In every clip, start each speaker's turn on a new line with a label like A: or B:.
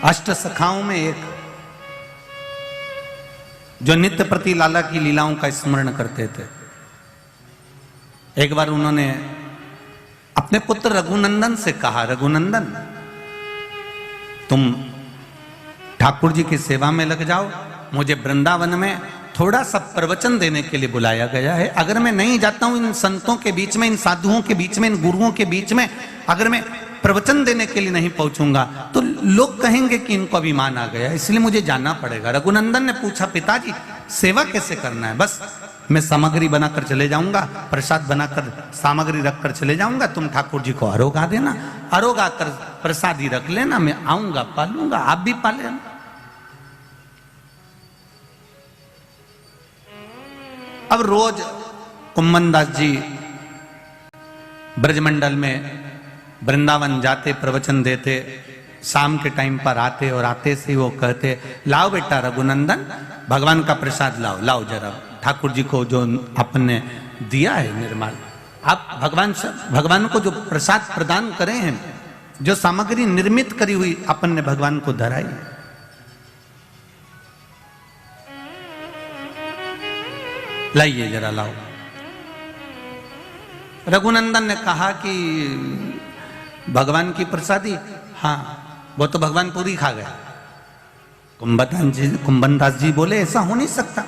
A: अष्ट सखाओं में एक जो नित्य प्रति लाला की लीलाओं का स्मरण करते थे। एक बार उन्होंने अपने पुत्र रघुनंदन से कहा, रघुनंदन तुम ठाकुर जी की सेवा में लग जाओ, मुझे वृंदावन में थोड़ा सा प्रवचन देने के लिए बुलाया गया है। अगर मैं नहीं जाता हूं इन संतों के बीच में, इन साधुओं के बीच में, इन गुरुओं के बीच में, अगर मैं प्रवचन देने के लिए नहीं पहुंचूंगा तो लोग कहेंगे कि इनको अभिमान आ गया, इसलिए मुझे जाना पड़ेगा। रघुनंदन ने पूछा, पिताजी सेवा कैसे करना है? बस मैं सामग्री बनाकर चले जाऊंगा, प्रसाद बनाकर सामग्री रखकर चले जाऊंगा, तुम ठाकुर जी को आरोगा देना, आरोगा कर प्रसादी रख लेना, मैं आऊंगा पालूंगा, आप भी पाले। अब रोज कुम्मन दास जी ब्रजमंडल में वृंदावन जाते, प्रवचन देते, शाम के टाइम पर आते और आते से वो कहते, लाओ बेटा रघुनंदन भगवान का प्रसाद लाओ, लाओ जरा, ठाकुर जी को जो आपने दिया है निर्माण, आप भगवान को जो प्रसाद प्रदान करे हैं, जो सामग्री निर्मित करी हुई अपन ने भगवान को धराई, लाइए जरा लाओ। रघुनंदन ने कहा कि भगवान की प्रसादी, हाँ वो तो भगवान पूरी खा गया। कुंभन दास जी बोले, ऐसा हो नहीं सकता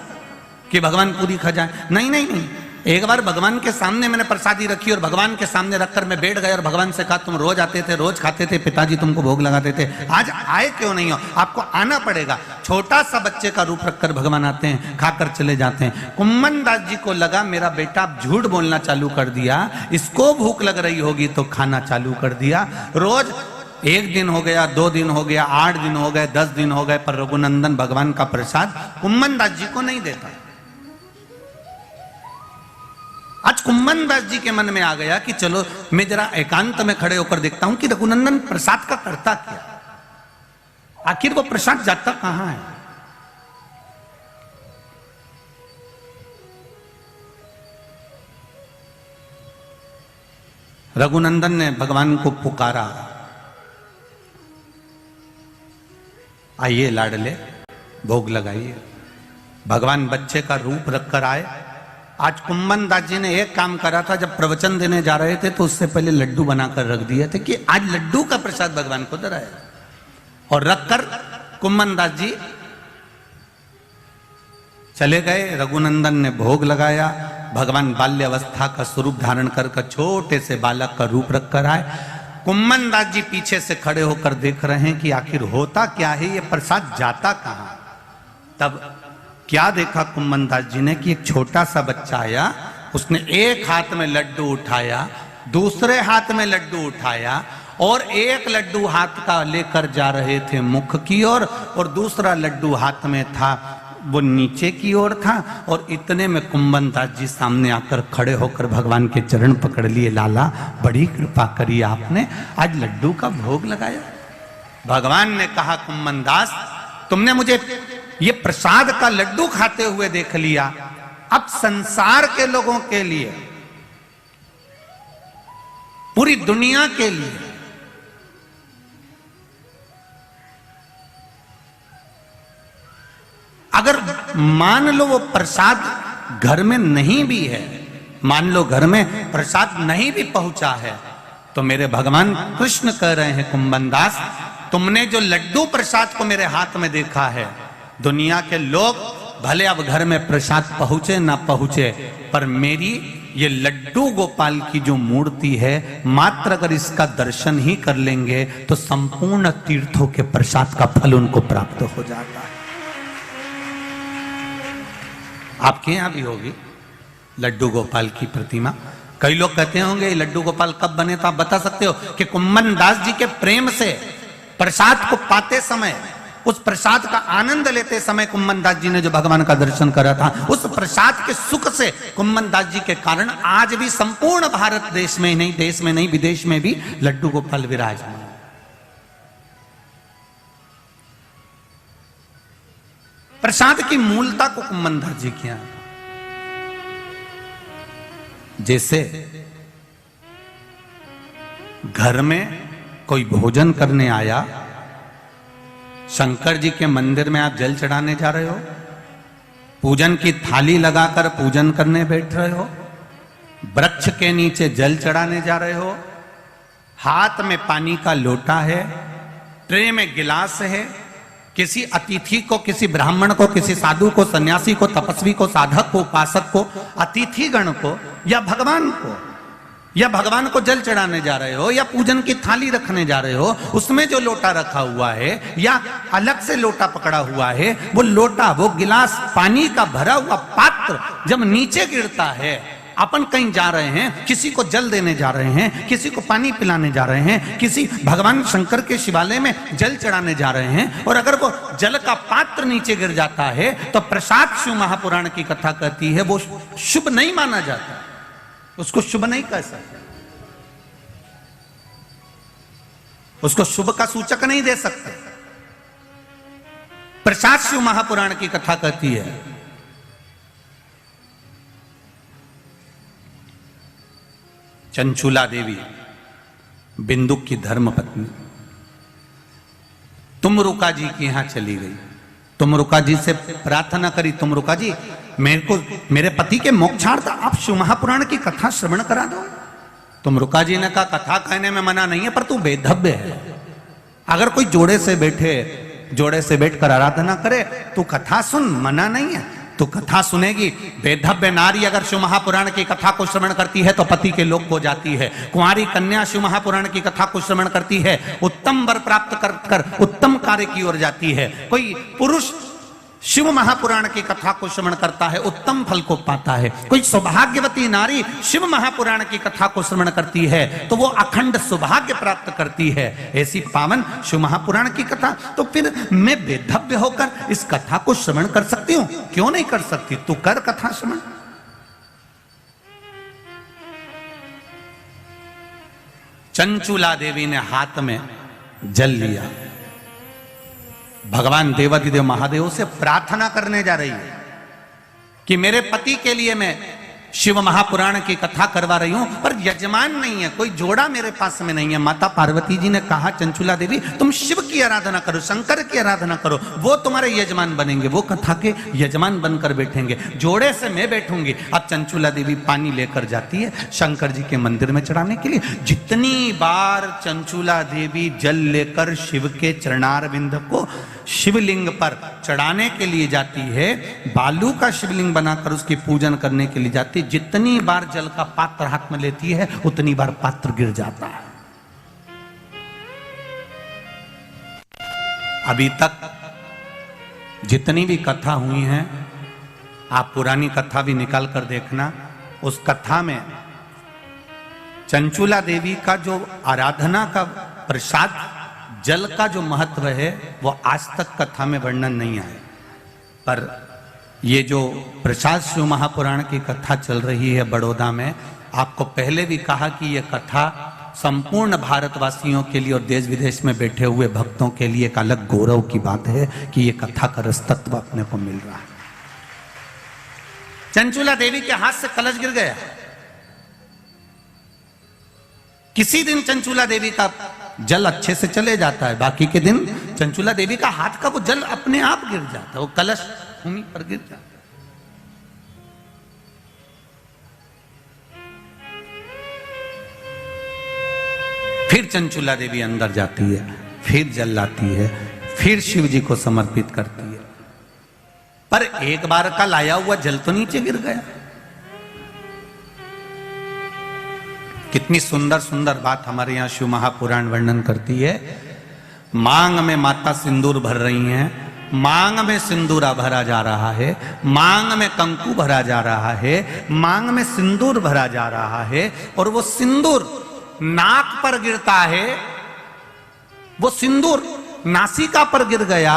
A: कि भगवान पूरी खा जाए। नहीं नहीं नहीं, एक बार भगवान के सामने मैंने प्रसादी रखी और भगवान के सामने रखकर मैं बैठ गया और भगवान से कहा, तुम रोज आते थे, रोज खाते थे, पिताजी तुमको भोग लगाते थे, आज आए क्यों नहीं हो? आपको आना पड़ेगा। छोटा सा बच्चे का रूप रखकर भगवान आते हैं, खाकर चले जाते हैं। कुम्मन दास जी को लगा मेरा बेटा झूठ बोलना चालू कर दिया, इसको भूख लग रही होगी तो खाना चालू कर दिया। रोज 1 दिन हो गया, 2 दिन हो गया, 8 दिन हो गए, 10 दिन हो गए, पर रघुनंदन भगवान का प्रसाद कुम्मन दास जी को नहीं देता। आज कुम्मन दास जी के मन में आ गया कि चलो मैं जरा एकांत में खड़े होकर देखता हूं कि रघुनंदन प्रसाद का करता क्या, आखिर वो प्रसाद जाता कहां है। रघुनंदन ने भगवान को पुकारा, आइए लाडले भोग लगाइए। भगवान बच्चे का रूप रखकर आए। आज कुम्मन दास जी ने एक काम करा था, जब प्रवचन देने जा रहे थे तो उससे पहले लड्डू बनाकर रख दिए थे कि आज लड्डू का प्रसाद भगवान को धराया, और रखकर कुम्मन दास जी चले गए। रघुनंदन ने भोग लगाया। भगवान बाल्य अवस्था का स्वरूप धारण कर छोटे से बालक का रूप रखकर आए। कुम्मन दास जी पीछे से खड़े होकर देख रहे हैं कि आखिर होता क्या है, ये प्रसाद जाता कहां। तब क्या देखा कुम्मन दास जी ने कि एक छोटा सा बच्चा आया, उसने एक हाथ में लड्डू उठाया, दूसरे हाथ में लड्डू उठाया, और एक लड्डू हाथ का लेकर जा रहे थे मुख की ओर, और दूसरा लड्डू हाथ में था वो नीचे की ओर था। और इतने में कुम्मन दास जी सामने आकर खड़े होकर भगवान के चरण पकड़ लिए, लाला बड़ी कृपा करी आपने, आज लड्डू का भोग लगाया। भगवान ने कहा, कुम्मन दास तुमने मुझे ये प्रसाद का लड्डू खाते हुए देख लिया, अब संसार के लोगों के लिए, पूरी दुनिया के लिए अगर मान लो वो प्रसाद घर में नहीं भी है, मान लो घर में प्रसाद नहीं भी पहुंचा है, तो मेरे भगवान कृष्ण कह रहे हैं, कुम्मन दास तुमने जो लड्डू प्रसाद को मेरे हाथ में देखा है, दुनिया के लोग भले अब घर में प्रसाद पहुंचे ना पहुंचे, पर मेरी ये लड्डू गोपाल की जो मूर्ति है, मात्र अगर इसका दर्शन ही कर लेंगे तो संपूर्ण तीर्थों के प्रसाद का फल उनको प्राप्त हो जाता है। आपके यहां भी होगी लड्डू गोपाल की प्रतिमा। कई लोग कहते होंगे ये लड्डू गोपाल कब बने, तो आप बता सकते हो कि कुम्मन दास जी के प्रेम से प्रसाद को पाते समय, उस प्रसाद का आनंद लेते समय कुम्मन दास जी ने जो भगवान का दर्शन करा था, उस प्रसाद के सुख से कुम्मन दास जी के कारण आज भी संपूर्ण भारत देश में नहीं, देश में नहीं विदेश में भी लड्डू गोपाल विराजमान। प्रसाद की मूलता को कुम्मन दास जी किया। जैसे घर में कोई भोजन करने आया शंकर जी के मंदिर में आप जल चढ़ाने जा रहे हो, पूजन की थाली लगाकर पूजन करने बैठ रहे हो, वृक्ष के नीचे जल चढ़ाने जा रहे हो, हाथ में पानी का लोटा है, ट्रे में गिलास है, किसी अतिथि को, किसी ब्राह्मण को, किसी साधु को, सन्यासी को, तपस्वी को, साधक को, उपासक को, अतिथि गण को या भगवान को जल चढ़ाने जा रहे हो, या पूजन की थाली रखने जा रहे हो, उसमें जो लोटा रखा हुआ है या अलग से लोटा पकड़ा हुआ है, वो लोटा, वो गिलास, पानी का भरा हुआ पात्र जब नीचे गिरता है, अपन कहीं जा रहे हैं, किसी को जल देने जा रहे हैं, किसी को पानी पिलाने जा रहे हैं, किसी भगवान शंकर के शिवालय में जल चढ़ाने जा रहे हैं, और अगर वो जल का पात्र नीचे गिर जाता है तो प्रसाद शिव महापुराण की कथा कहती है वो शुभ नहीं माना जाता, उसको शुभ नहीं कह सकते, उसको शुभ का सूचक नहीं दे सकते। प्रसाद शिव महापुराण की कथा कहती है चंचूला देवी, बिंदुक की धर्म पत्नी, तुमरुका जी के यहां चली गई। तुमरुका जी से प्रार्थना करी, तुमरुका जी मेरे पति के मोक्षार्थ आप शिव महापुराण की कथा श्रवण करा दो। तुमरुका जी ने कहा कथा कहने में मना नहीं है, पर तू बेधव्य है। अगर कोई जोड़े से बैठकर आराधना करे तू कथा सुन, मना नहीं है, तो कथा सुनेगी। बेधव्य नारी अगर शिव महापुराण की कथा को श्रवण करती है तो पति के लोक को जाती है। कुंवारी कन्या शिव महापुराण की कथा को श्रवण करती है, उत्तम वर प्राप्त कर उत्तम कार्य की ओर जाती है। कोई पुरुष शिव महापुराण की कथा को श्रवण करता है, उत्तम फल को पाता है। कोई सौभाग्यवती नारी शिव महापुराण की कथा को श्रवण करती है तो वो अखंड सौभाग्य प्राप्त करती है। ऐसी पावन शिव महापुराण की कथा, तो फिर मैं बेधव्य होकर इस कथा को श्रवण कर सकती हूं? क्यों नहीं कर सकती? तू कर कथा श्रवण। चंचूला देवी ने हाथ में जल लिया, भगवान देवाधिदेव महादेव से प्रार्थना करने जा रही है कि मेरे पति के लिए मैं शिव महापुराण की कथा करवा रही हूं, पर यजमान नहीं है, कोई जोड़ा मेरे पास में नहीं है। माता पार्वती जी ने कहा चंचूला देवी तुम शिव की आराधना करो, शंकर की आराधना करो, वो तुम्हारे यजमान बनेंगे, वो कथा के यजमान बनकर बैठेंगे, जोड़े से मैं बैठूंगी। अब चंचूला देवी पानी लेकर जाती है शंकर जी के मंदिर में चढ़ाने के लिए। जितनी बार चंचूला देवी जल लेकर शिव के चरणारविंद को शिवलिंग पर चढ़ाने के लिए जाती है, बालू का शिवलिंग बनाकर उसकी पूजन करने के लिए जाती है, जितनी बार जल का पात्र हाथ में लेती है उतनी बार पात्र गिर जाता है। अभी तक जितनी भी कथा हुई हैं, आप पुरानी कथा भी निकाल कर देखना, उस कथा में चंचूला देवी का जो आराधना का प्रसाद जल का जो महत्व है वो आज तक कथा में वर्णन नहीं आया। पर ये जो प्रसाद शिव महापुराण की कथा चल रही है बड़ौदा में, आपको पहले भी कहा कि ये कथा संपूर्ण भारतवासियों के लिए और देश विदेश में बैठे हुए भक्तों के लिए एक अलग गौरव की बात है कि ये कथा का रसतत्व अपने को मिल रहा है। चंचूला देवी के हाथ से कलश गिर गया। किसी दिन चंचूला देवी का जल अच्छे से चले जाता है, बाकी के दिन चंचूला देवी का हाथ का वो जल अपने आप गिर जाता है, वो कलश भूमि पर गिर जाता है। फिर चंचूला देवी अंदर जाती है, फिर जल लाती है, फिर शिव जी को समर्पित करती है, पर एक बार का लाया हुआ जल तो नीचे गिर गया। कितनी सुंदर सुंदर बात हमारे यहां शिव महापुराण वर्णन करती है। मांग में माता सिंदूर भर रही हैं, मांग में सिंदूरा भरा जा रहा है, मांग में कंकु भरा जा रहा है, मांग में सिंदूर भरा जा रहा है, और वो सिंदूर नाक पर गिरता है। वो सिंदूर नासिका पर गिर गया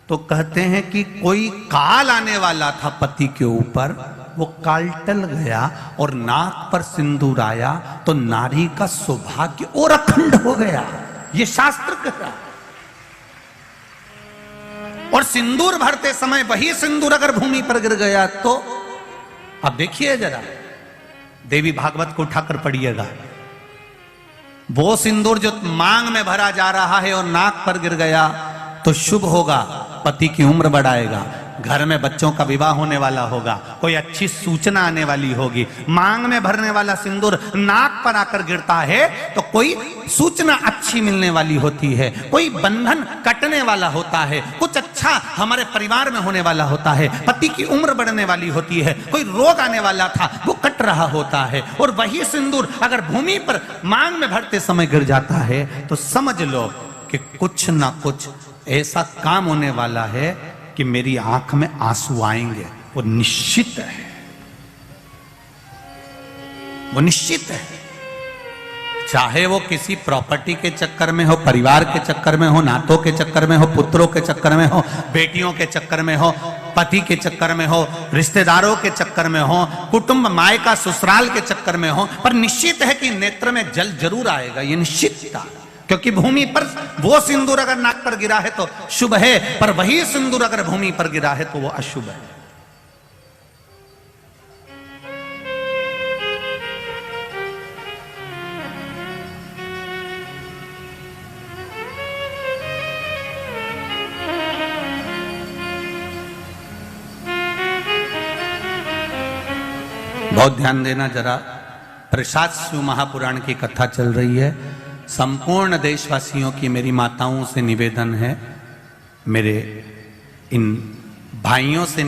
A: तो कहते हैं कि कोई काल आने वाला था पति के ऊपर, वो काल टल गया और नाक पर सिंदूर आया तो नारी का सौभाग्य और अखंड हो गया, ये शास्त्र कह रहा। और सिंदूर भरते समय वही सिंदूर अगर भूमि पर गिर गया तो अब देखिए जरा, देवी भागवत को उठाकर पढ़िएगा, वो सिंदूर जो मांग में भरा जा रहा है और नाक पर गिर गया तो शुभ होगा, पति की उम्र बढ़ाएगा, घर में बच्चों का विवाह होने वाला होगा, कोई अच्छी सूचना आने वाली होगी। मांग में भरने वाला सिंदूर नाक पर आकर गिरता है तो कोई सूचना अच्छी मिलने वाली होती है, कोई बंधन कटने वाला होता है, कुछ अच्छा हमारे परिवार में होने वाला होता है, पति की उम्र बढ़ने वाली होती है, कोई रोग आने वाला था वो कट रहा होता है। और वही सिंदूर अगर भूमि पर मांग में भरते समय गिर जाता है तो समझ लो कि कुछ ना कुछ ऐसा काम होने वाला है कि मेरी आंख में आंसू आएंगे। वो निश्चित है, वो निश्चित है। चाहे वो किसी प्रॉपर्टी के चक्कर में हो, परिवार के चक्कर में हो, नातों के चक्कर में हो, पुत्रों के चक्कर में हो, बेटियों के चक्कर में हो, पति के चक्कर में हो, रिश्तेदारों के चक्कर में हो, कुटुंब मायका ससुराल के चक्कर में हो, पर निश्चित है कि नेत्र में जल जरूर आएगा। ये निश्चितता, क्योंकि भूमि पर वो सिंदूर अगर नाक पर गिरा है तो शुभ है, पर वही सिंदूर अगर भूमि पर गिरा है तो वो अशुभ है। बहुत ध्यान देना जरा, प्रसाद शिव महापुराण की कथा चल रही है। संपूर्ण देशवासियों की मेरी माताओं से निवेदन है, मेरे इन भाइयों से